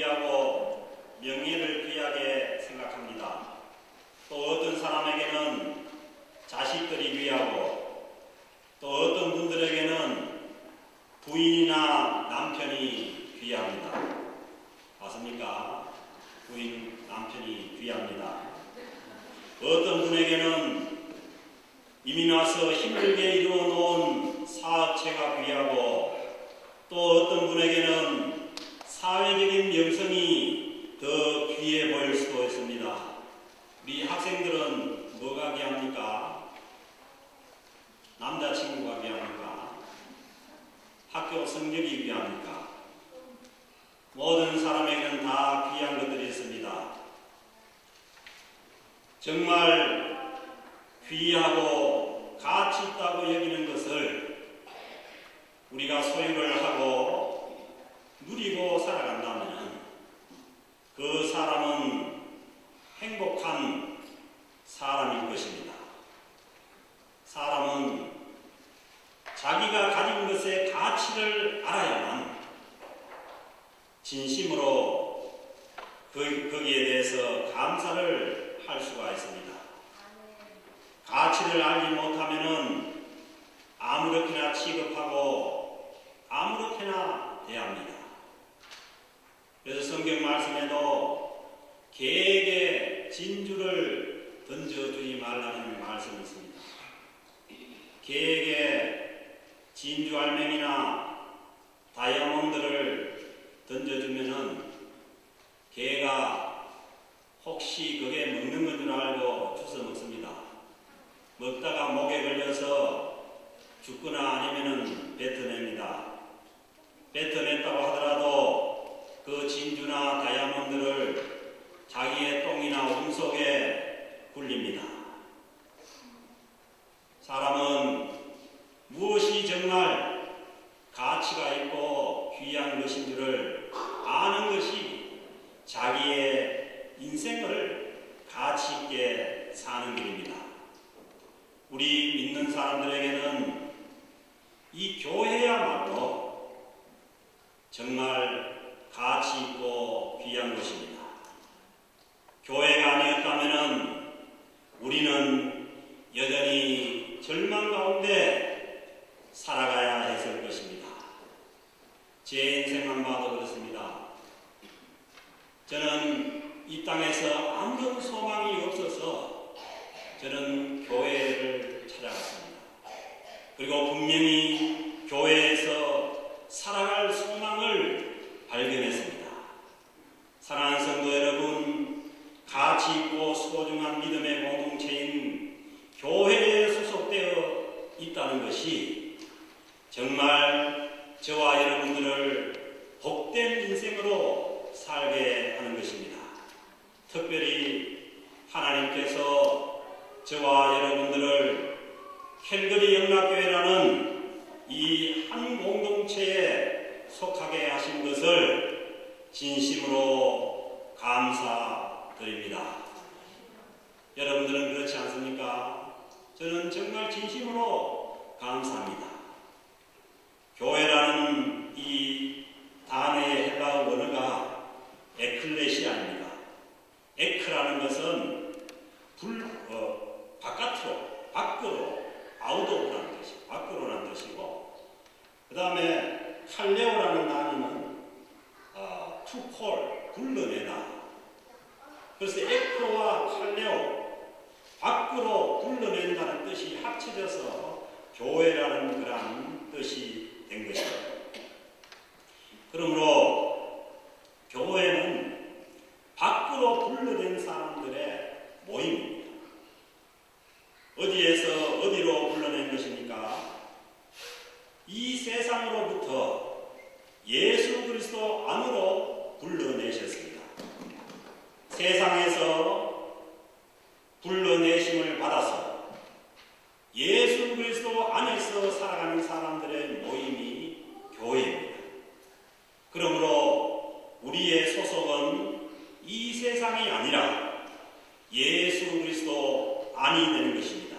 귀하고 명예를 귀하게 생각합니다. 또 어떤 사람에게는 자식들이 귀하고 또 어떤 분들에게는 부인이나 남편이 귀합니다. 맞습니까? 부인, 남편이 귀합니다. 어떤 분에게는 이민 와서 힘들게 이루어 놓은 사업체가 귀하고 또 어떤 분에게는 사회적인 명성이 더 귀해 보일 수도 있습니다. 우리 학생들은 뭐가 귀합니까? 남자친구가 귀합니까? 학교 성적이 귀합니까? 모든 사람에게는 다 귀한 것들이 있습니다. 정말 귀하고 가치 있다고 여기는 것을 우리가 소유를 하고 누리고 살아간다면 그 사람은 행복한 사람일 것입니다. 사람은 자기가 가진 것의 가치를 알아야만 진심으로 거기에 대해서 감사를 할 수가 있습니다. 가치를 알지 못하면은 아무렇게나 취급하고 아무렇게나 대합니다. 그래서 성경 말씀에도 개에게 진주를 던져주지 말라는 말씀이 있습니다. 개에게 진주 알맹이나 다이아몬드를 던져주면은 개가 혹시 그게 먹는 건 줄 알고 주워 먹습니다. 먹다가 목에 걸려서 죽거나 아니면은 뱉어냅니다. 뱉어냈다고 하더라도 그 진주나 다이아몬드를 자기의 똥이나 운 속에 굴립니다. 사람은 무엇이 정말 가치가 있고 귀한 것인 줄을 아는 것이 자기의 인생을 가치 있게 사는 길입니다. 우리 믿는 사람들에게는 이 교회야말로 정말 가치 있고 귀한 것입니다. 교회가 아니었다면 우리는 여전히 절망 가운데 살아가야 했을 것입니다. 제 인생만 봐도 그렇습니다. 저는 이 땅에서 아무런 소망이 없어서 저는 교회를 찾아갔습니다. 그리고 분명히 교회에서 살아갈 소망을 발견했습니다. 사랑하는 성도 여러분, 가치 있고 소중한 믿음의 공동체인 교회에 소속되어 있다는 것이 정말 저와 여러분들을 복된 인생으로 살게 하는 것입니다. 특별히 하나님께서 저와 여러분들을 캘거리 영락교회라는 이 한 공동체에 속하게 하신 것을 진심으로 감사드립니다. 여러분들은 그렇지 않습니까? 저는 정말 진심으로 감사합니다. 교회라는 이 단어의 헬라어 원어가 에클레시아입니다. 에크라는 것은 밖으로, 아우도라는 뜻이고, 밖으로라는 뜻이고, 그 다음에 칼레오라는 단어는 to call, 불러내다. 그래서 에크와 칼레오, 밖으로 불러낸다는 뜻이 합쳐져서 교회라는 그런 뜻이 된 것입니다. 그러므로 교회는 밖으로 불러낸 사람들의 모임입니다. 어디에서 어디로 불러낸 것입니까? 이 세상으로부터 예수 그리스도 안으로 불러내셨습니다. 세상에서 불러내심을 받아서 예수 그리스도 안에서 살아가는 사람들의 모임이 교회입니다. 그러므로 우리의 소속은 이 세상이 아니라 예수 그리스도 안이 되는 것입니다.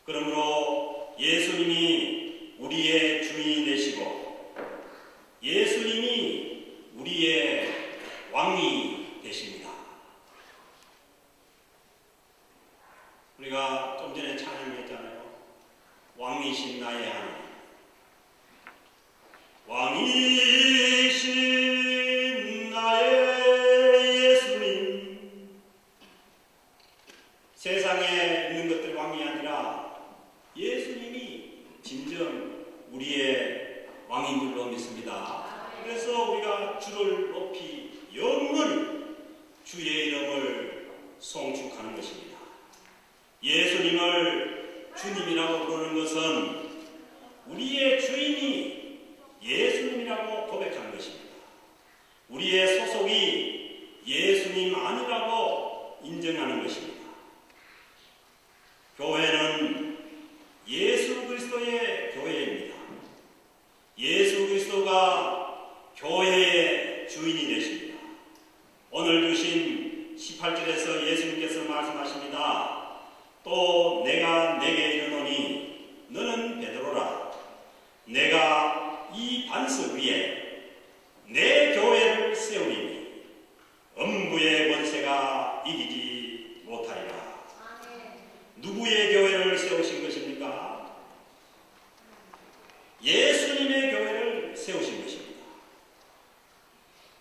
그러므로 예수님이 우리의 주인이 되시고 예수님이 우리의 왕이 되십니다. 우리가 좀 전에 찬양했잖아요. 왕이신 나의 하나님. 왕이신 나의 예수님. 세상에 있는 것들 왕이 아니라 예수님이 진정 우리의 왕인 줄로 믿습니다. 그래서 우리가 주를 높이 영원히 주의 이름을 송축하는 것입니다. 예수님을 주님이라고 부르는 것은 우리의 주인이 예수님이라고 고백하는 것입니다. 우리의 소속이 예수님 아니라고 인정하는 것입니다. 교회는 예수 그리스도의 교회입니다. 예수 그리스도가 교회의 주인이 되십니다. 오늘 주신 18절에서 예수님께서 말씀하십니다. 또 내가 내게 이르노니 너는 베드로라. 내가 이 반석 위에 내 교회를 세우리니 음부의 권세가 이기지 못하리라. 누구의 교회를 세우신 것입니까? 예수님의 교회를 세우신 것입니다.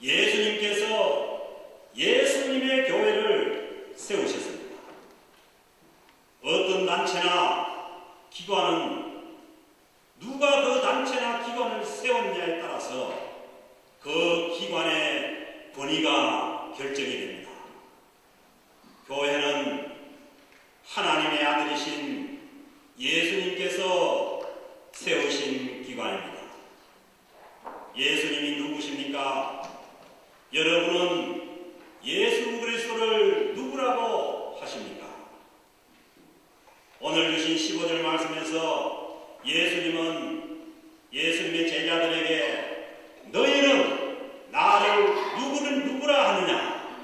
예수님께서 예수님의 교회를 세우셨습니다. 어떤 단체나 기관은 누가 그 단체나 기관을 세웠냐에 따라서 그 기관의 권위가 결정이 됩니다. 교회는 하나님의 아들이신 예수님께서 세우신 기관입니다. 예수님이 누구십니까? 여러분은 예수 그리스도를 누구라고 하십니까? 오늘 주신 15절 말씀에서 예수님의 제자들에게 너희는 나를 누구라 하느냐?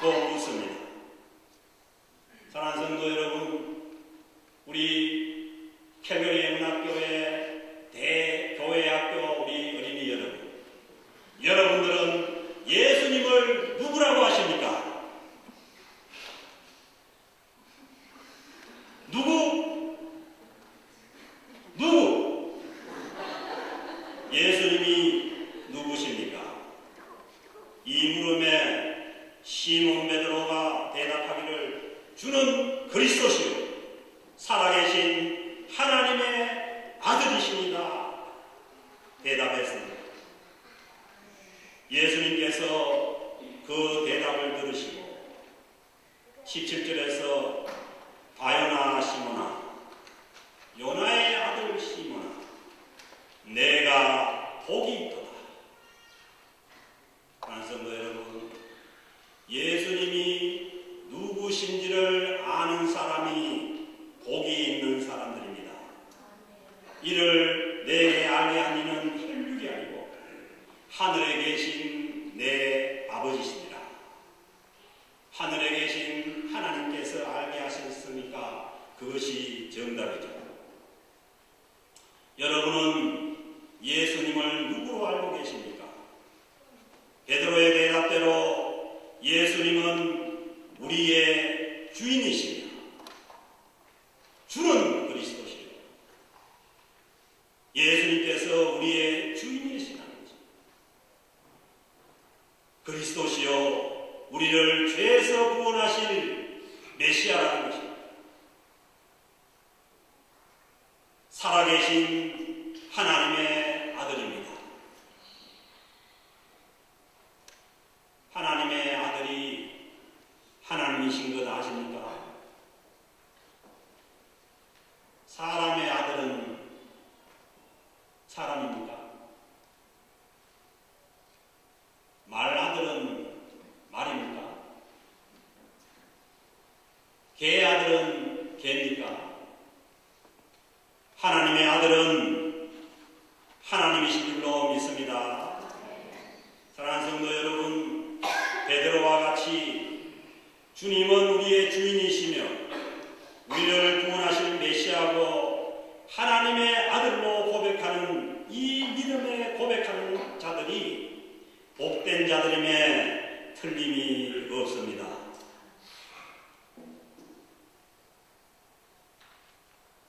또 묻습니다. 사랑하는 성도 여러분, 우리 캘거리 문학교회 대교회학교 우리 어린이 여러분, 여러분들은 예수님을 누구라고 하십니까? 누구? 예수님이 누구십니까? 이 물음에 시몬 베드로가 대답하기를 주는 그리스도시요 살아계신 하나님의 아들이십니다. 대답했습니다. 예수님께서 그 대답을 들으시고 17절에서 바요나 시몬아, 요나의 아들 시몬아, 내가 복이 있도다. 성도 여러분, 예수님이 누구신지를 아는 사람이 복이 있는 사람들입니다. 이를 내게 알게 한 이는 혈육이 아니고 하늘에 계신 내 아버지시니라. 하늘에 계신 하나님께서 알게 하셨으니까 그것이 정답이죠. 여러분은 예수님을 누구로 알고 계십니까? 베드로의 대답대로 예수님은 우리의 주인이십니다. 주는 그리스도시요. 예수님께서 우리의 주인이시라는 것입니다. 그리스도시요 우리를 죄에서 구원하실 메시아라는 것입니다. 살아계신 하나님의 아들입니다. 하나님의 아들이 하나님이신 것 아십니까? 사람의 아들은 사람입니까? 말 아들은 말입니까? 개 아들은 개입니까? 하나님의 아들은 하나님이신 줄로 믿습니다. 사랑하는 성도 여러분, 베드로와 같이 주님은 우리의 주인이시며 우리를 구원하실 메시아고 하나님의 아들로 고백하는 이 믿음에 고백하는 자들이 복된 자들임에 틀림이 없습니다.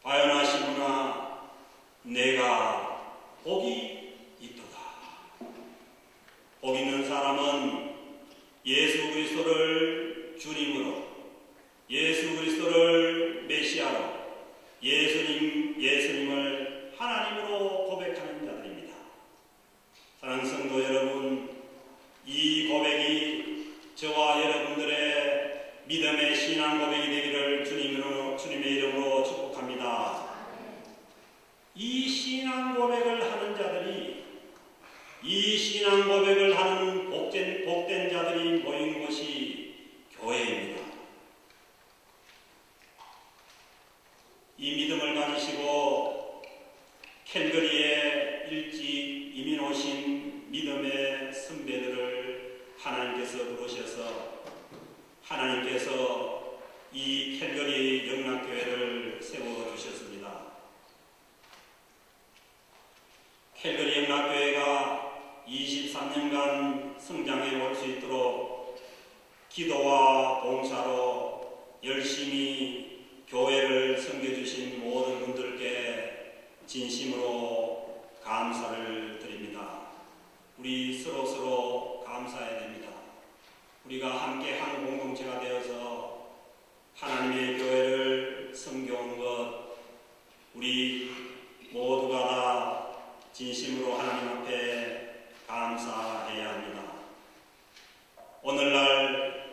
바요나 시므나 내가 복이 있도다. 복 있는 사람은 예수 그리스도를 주님으로, 예수 그리스도를 메시아로, 예수님을 하나님으로 고백하는 자들입니다. 사랑하는 성도 여러분, 이 고백이 저와 여러분들의 믿음의 신앙 고백이 되기를 주님의 이름으로 축복합니다. 이 신앙 고백을 하는 자들이, 이 신앙 고백을 하는 복된 자들이 모인 곳이 교회입니다. 이 믿음을 가지시고 캘거리에 일찍 이민 오신 믿음의 선배들을 하나님께서 부르셔서 하나님께서 이 캘거리 영락교회를 세워주셨습니다. 캘거리 영락교회가 23년간 성장해 올 수 있도록 기도와 봉사로 열심히 교회를 섬겨주신 모든 분들께 진심으로 감사를 드립니다. 우리 서로 감사해야 됩니다. 우리가 함께 한 공동체가 되어서 하나님의 교회를 섬겨온 것, 우리 모두가 다 진심으로 하나님 앞에 감사해야 합니다. 오늘날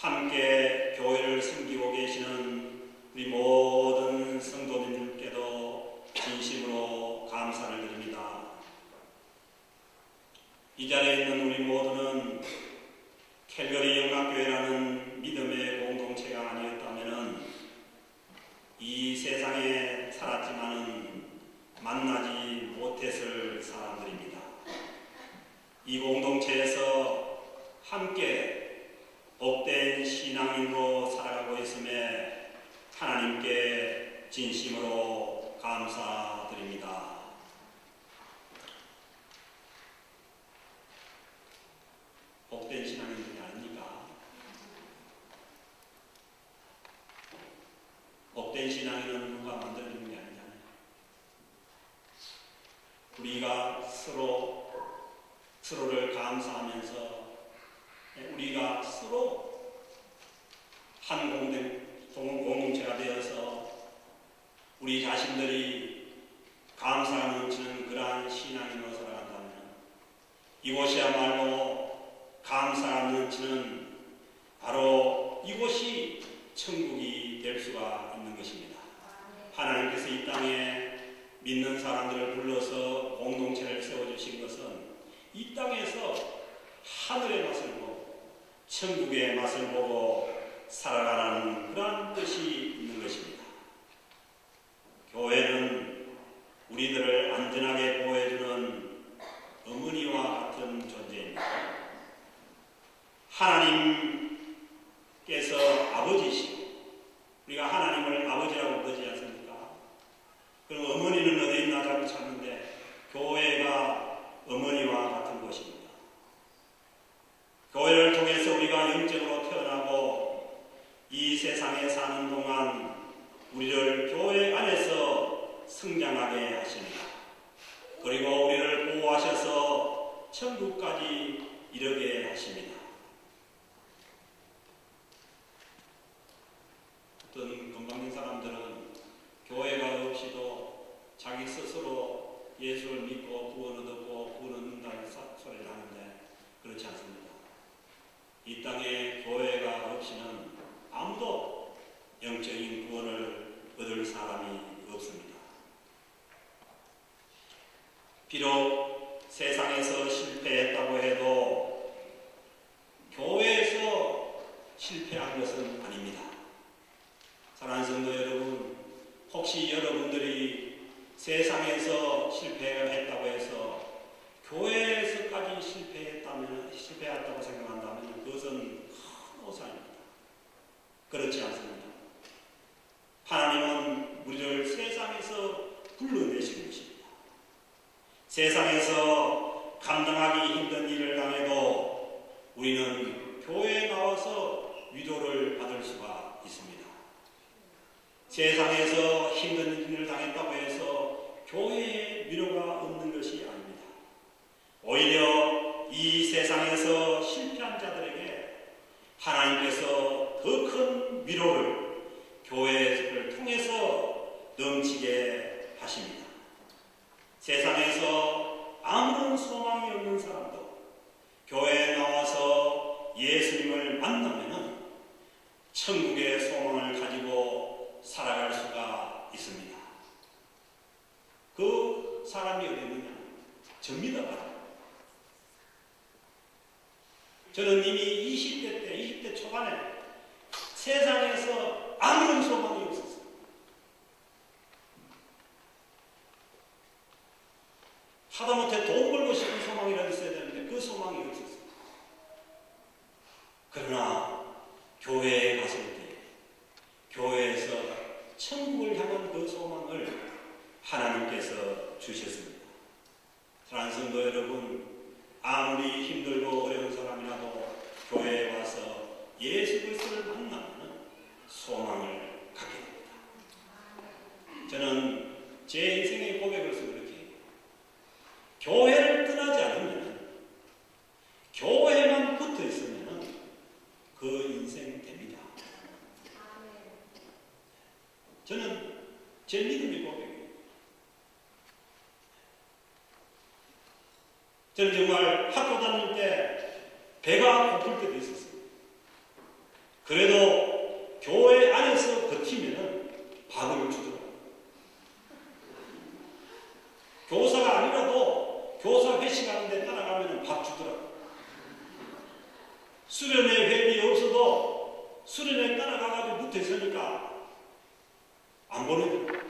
함께 교회를 섬기고 계시는 우리 모든 성도님들께도 진심으로 감사를 드립니다. 이 자리에 있는 우리 모두는 캘거리 영락교회라는 믿음의 공동체가 아니었다면 이 세상에 살았지만은 만나지 못했을 사람들입니다. 이 공동체에서 함께 복된 신앙인으로 살아가고 있음에 하나님께 진심으로 감사드립니다. 복된 신앙인들이 아닙니까? 복된 신앙인은 누가 만들어주는 게 아니잖아요. 우리가 서로를 감사하면서 우리가 서로 한 공동체가 되어서 우리 자신들이 감사가 넘치는 그러한 신앙인으로 살아간다면 이곳이야말로 감사가 넘치는 바로 이곳이 천국이 될 수가 있는 것입니다. 하나님께서 이 땅에 믿는 사람들을 불러서 공동체를 세워주신 것은 이 땅에서 하늘의 맛을 보고 천국의 맛을 보고 살아가라는 그런 뜻이 있는 것입니다. 교회는 우리들을 안전하게 보호해주는 어머니와 같은 존재입니다. 하나님께서 아버지시고 우리가 하나님을 아버지라고 부르지 않습니까? 그럼 어머니는 어디 있나 자꾸 찾는데 교회가 어머니와 같은 곳입니다. 교회를 통해서 우리가 영적으로 태어나고 이 세상에 사는 동안 우리를 교회 안에서 성장하게 하십니다. 그리고 우리를 보호하셔서 천국까지 이르게 하십니다. 어떤 건방진 사람들은 교회가 없이도 자기 스스로 예수를 믿고 구원을 얻고 구원 얻는다는 소리를 하는데 그렇지 않습니다. 이 땅에 교회가 없이는 아무도 영적인 구원을 얻을 사람이 없습니다. 비록 세상에서 실패했다고 해도 교회에서 실패한 것은 아닙니다. 사랑하는 성도 여러분, 혹시 여러분들이 세상에서 실패했다고 해서 교회에서까지 실패했다고 생각한다면 그것은 큰 오산입니다. 그렇지 않습니다. 하나님은 우리를 세상에서 불러내신 것입니다. 세상에서 감당 하나님께서 더 큰 위로를 교회를 통해서 넘치게 하십니다. 세상에서 아무런 소망이 없는 사람도 교회에 나와서 예수님을 만나면 천국의 소망을 가지고 살아갈 수가 있습니다. 그 사람이 어디 있느냐? 접니다. 저는 이미 20대 초반에 세상에서 아무런 소망이 없었어요. 하다못해 돈 벌고 싶은 소망이라도 있어야 되는데 그 소망이 없었어요. 그러나 교회에 갔을 때 교회에서 천국을 향한 그 소망을 하나님께서 주셨습니다. 사랑하는 성도 여러분, 아무리 힘들고 어려운 사람이라도 교회에 와서 예수 그리스도를 만나면 소망을 갖게 됩니다. 저는 제 인생의 고백을 해서 그렇게 해요. 교회를 떠나지 않으면, 교회만 붙어 있으면 그 인생 됩니다. 저는 제 믿음의 고백이에요. 저는 정말 학교 다닐 때 배가 고플 때도 있었어요. 그래도 교회 안에서 버티면 밥을 주더라고요. 교사가 아니라도 교사 회식하는데 따라가면 밥 주더라고요. 수련회 회비 없어도 수련회 따라가가지고 붙어 있으니까 안 보내더라고요.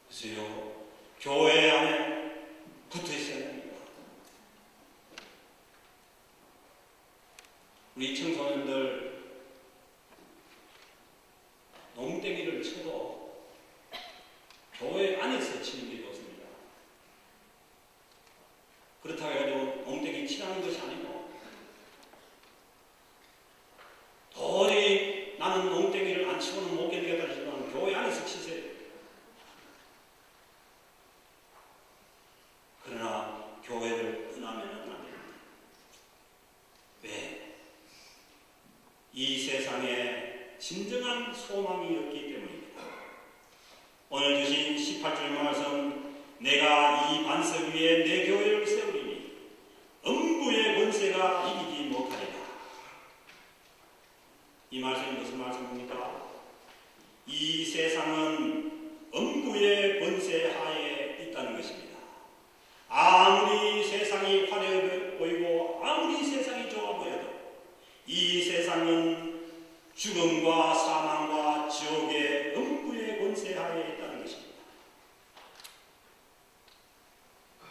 글쎄요, 교회 안에 붙어 있어야 됩니다. 우리 청소년들 농땡이를 쳐도 교회 안에서 치는 게 좋습니다. 그렇다고 해도 농땡이 치라는 것이 아니고, 도저히 나는 농땡이를 안 치고는 못 견디겠다 싶으면 교회 안에서 치세요. 그러나 교회를 떠나면 안 됩니다. 왜? 이 세상에 진정한 소망이 없기 때문입니다. 오늘 주신 18절 말씀, 내가 이 반석 위에 내 교회를 세우리니 음부의 권세가 이기지 못하리라. 이 말씀이 무슨 말씀입니까? 이 세상은 음부의 권세 하에 있다는 것입니다. 아무리 세상이 화려해 보이고 아무리 세상이 좋아 보여도 이 세상은 죽음과 사망과 지옥의 음부의 권세하에 있다는 것입니다.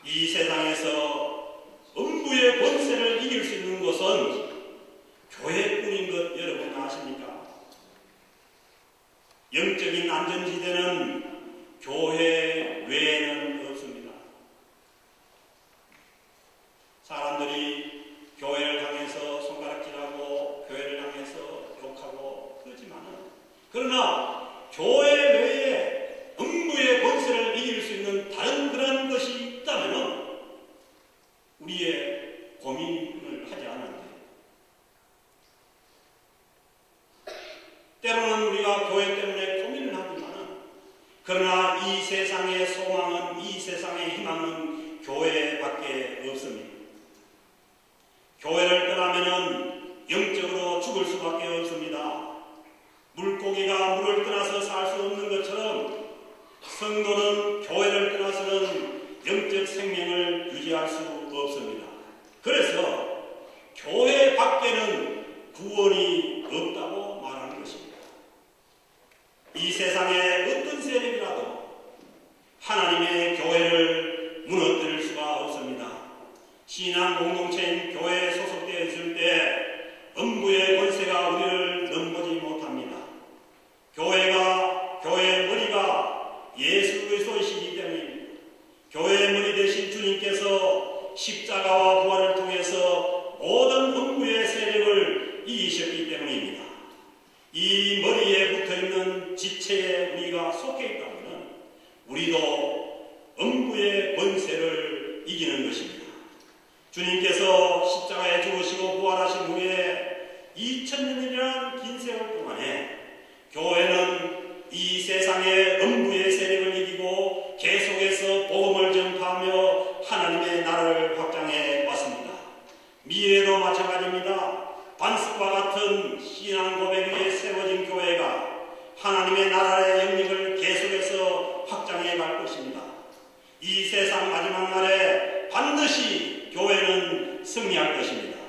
이 세상에서 음부의 권세를 이길 수 있는 것은 교회뿐인 것 여러분 아십니까? 영적인 안전지대는 교회 외에는 없습니다. 사람들이 교회를 향해서 손가락질하고 교회를 향해서 욕하고 그러지만은, 그러나 교회 외에 음부의 권세를 이길 수 있는 다른 그런 것이 있다면 우리의 고민을 하지 않아도 돼요. 때로는 우리가 교회 때문에 고민을 하지만은, 그러나 이 세상의 소망은, 이 세상의 희망은 교회밖에 없습니다. 교회를 떠나면은 영적으로 죽을 수밖에 없습니다. 물고기가 물을 떠나서 살 수 없는 것처럼 성도는 교회를 떠나서는 영적 생명을 유지할 수 없습니다. 그래서 교회 밖에는 구원이 없다고 말하는 것입니다. 이 세상에 어떤 세력이라도 하나님의 교회를 무너뜨릴 수가 없습니다. 신앙 공동체인 교회에 소속되어 있을 때 음부의 권세가 우리를 넘보지 못합니다. 교회의 머리가 예수 그리스도이시기 때문입니다. 교회의 머리 되신 주님께서 십자가와 부활을 통해서 모든 음부의 세력을 이기셨기 때문입니다. 이 머리에 붙어있는 지체에 우리가 속해 있다면 우리도 음부의 권세를 이기는 것입니다. 주님께서 십자가에 죽으시고 부활하신 후에 2000년이라는 긴 세월 동안에 교회는 이 세상의 음부의 세력을 이기고 계속해서 복음을 전파하며 하나님의 나라를 확장해 왔습니다. 미래도 마찬가지입니다. 반석과 같은 신앙 고백 위에 세워진 교회가 하나님의 나라의 영역을 계속해서 확장해 갈 것입니다. 이 세상 마지막 날에 반드시 교회는 승리할 것입니다.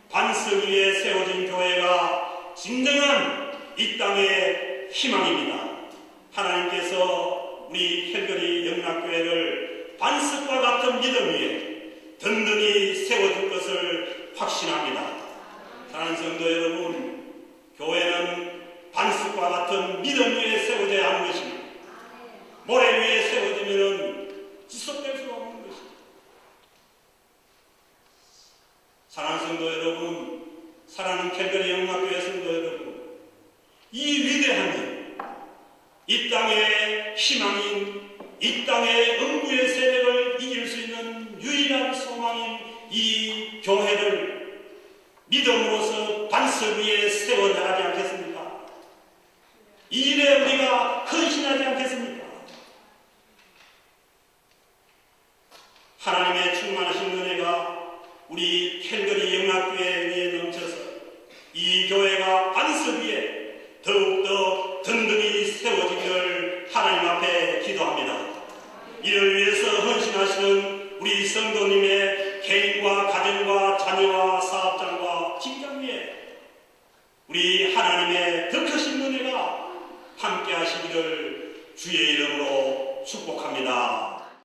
반석 위에 세워진 교회가 진정한 이 땅의 희망입니다. 하나님께서 우리 캘거리 영락교회를 반석과 같은 믿음 위에 든든히 세워줄 것을 확신합니다. 사랑하는 성도 여러분, 교회는 반석과 같은 믿음 위에 세워져야 하는 것입니다. 모래 위에 세워지면 지속될 수가 없는 것입니다. 사랑하는 성도 여러분, 사랑하는 캘거리 영락교회 성도 여러분, 이 위대한 이 땅의 희망인, 이 땅의 음부의 세력을 이길 수 있는 유일한 소망인 이 교회를 믿음으로서 반석 위에 세워나가지 않겠습니까? 이 일에 우리가 헌신하지 않겠습니까? 하나님의 충만하신 은혜가 우리 캘거리 영락교회에 의해 넘쳐서 이 교회가 반석 위에 더욱더 든든히 세워지기를 하나님 앞에 기도합니다. 이를 위해서 헌신하시는 우리 성도님의 개인과 가정과 자녀와